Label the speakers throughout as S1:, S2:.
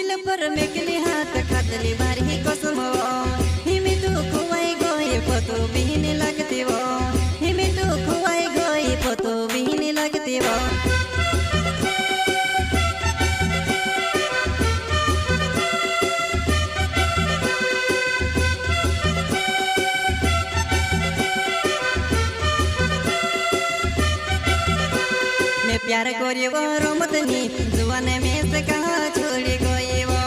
S1: दिल पर मेकली हात खातली भारी कसम हिमी तू खुवाई गई पतो बिहिनी लगती वो हिमी तू खुवाई गई पतो बिहिनी लगती वो मैं प्यार कोरी वो रोमतनी जुआने में से कहा छोड़ी गई वो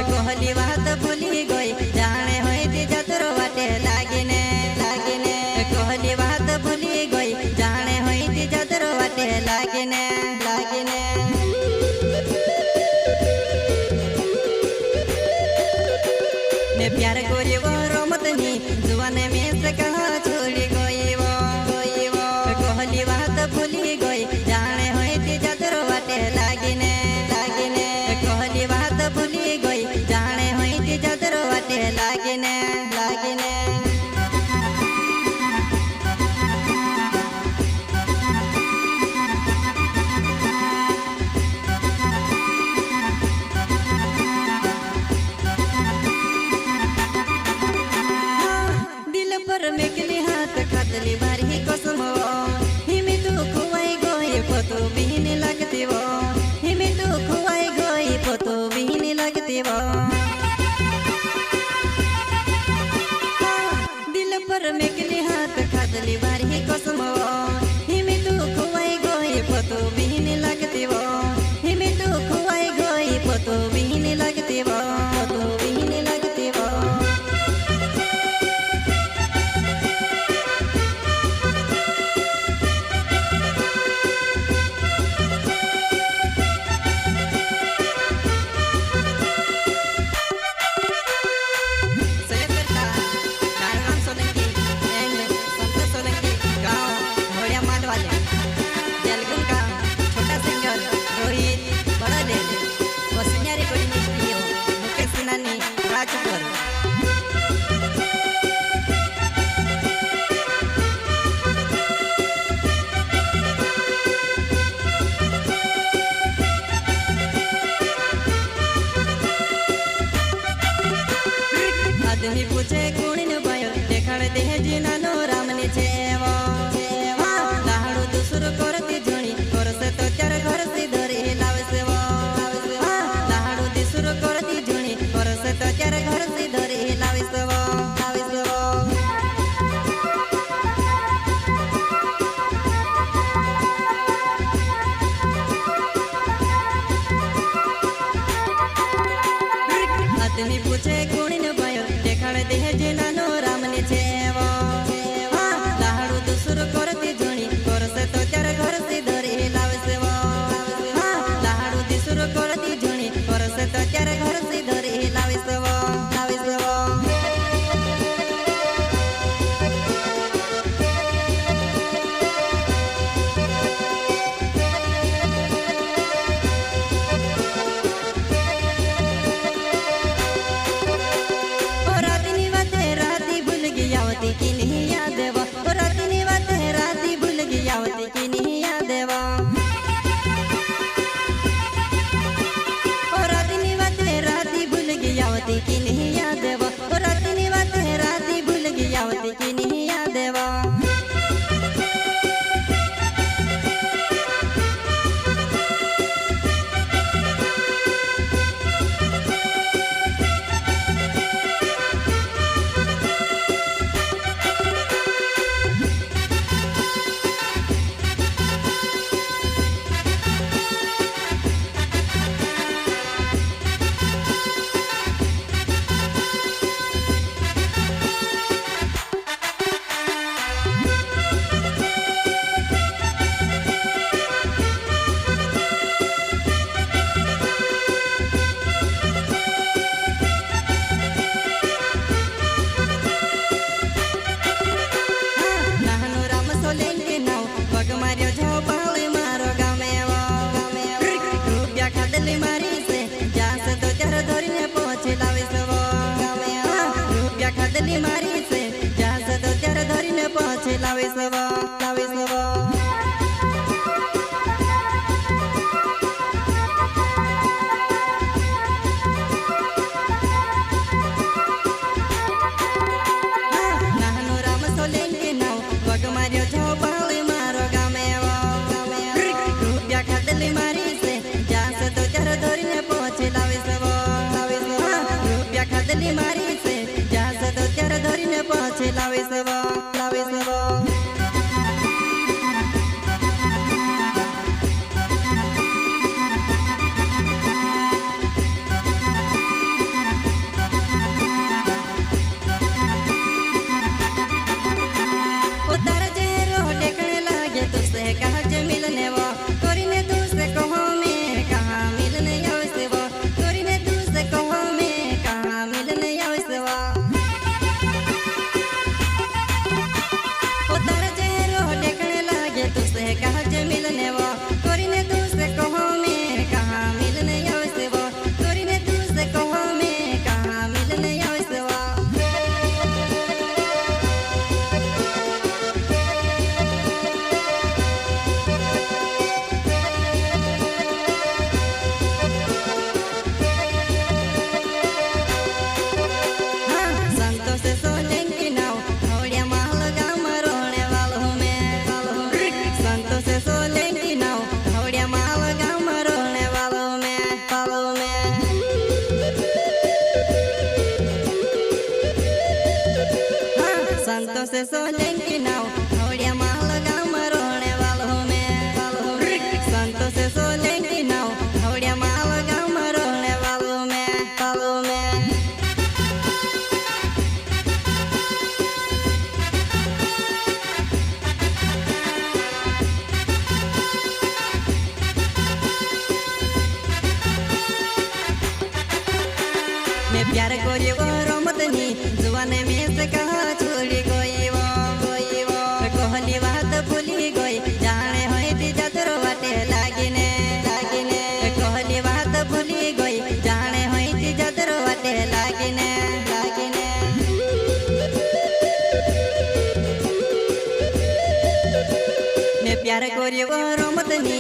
S1: कहली बात भूली गई जाने होई थी जतरो बाटे लागिने कहली बात भूली गई जाने होई थी जतरो बाटे लागिने मैं प्यार कोरी वो रोमतनी जुआने में से कहा छोड़ी गई वो कहली बात भूली गई जाने होई थी जतरो बाटे लागिने कहली बात भूली गई जाने होई थी जतरो बाटे लागिने दिल पर मेकली हाथ खातली भारी कसम हिमी तू खुवाई गई पतो बिहिनी लगती वो हिमी तू खुवाई गई पतो बिहिनी लगती वो दिल पर मेकली हाथ खातली भारी कसम हिमी तू खुवाई गई पतो बिहिनी लगती वो हिमी तू खुवाई गई पतो बिहिनी लगती वो आदमी पूछे कुणीन भयो देखाड़ दे जिनानो रामनी छेवा लाहड़ू दूसरो करती झणी करसे तो चार घर से धरी लावे से वो लाहड़ू दूसरो करती झणी करसे तो चार घर से धरी लावे से वो आदमी पूछे कुणीन भयो देखाड़ दे जिनानो रामनी छेवा लाहड़ू दूसरो करती झणी करसे तो चार घर से धरी लावे से वो लाहड़ू दूसरो करती झणी करसे तो चार घर से धरी लावे से वो आवती की नहीं याद देवा राती बात है राती भूल गई आवती की नहीं याद देवा राती बात है राती भूल गई आवती की नहीं याद देवा राती बात है राती भूल गई आवती की नहीं याद देवा संतोष सोलंकी नाव हवड़िया माल गाम रोने वालो में संतोष सोलंकी नाव हवड़िया माल गाम रोने वालो में मैं प्यार कोरी वो रोमतनी जुआने में से कहा छोड़ी गई वो कोहली बात भूली गई जाने होई थी जतरो वाटे लागिने कोहली बात भूली गई जाने होई थी जतरो वाटे लागिने मैं प्यार कोरी वो रोमतनी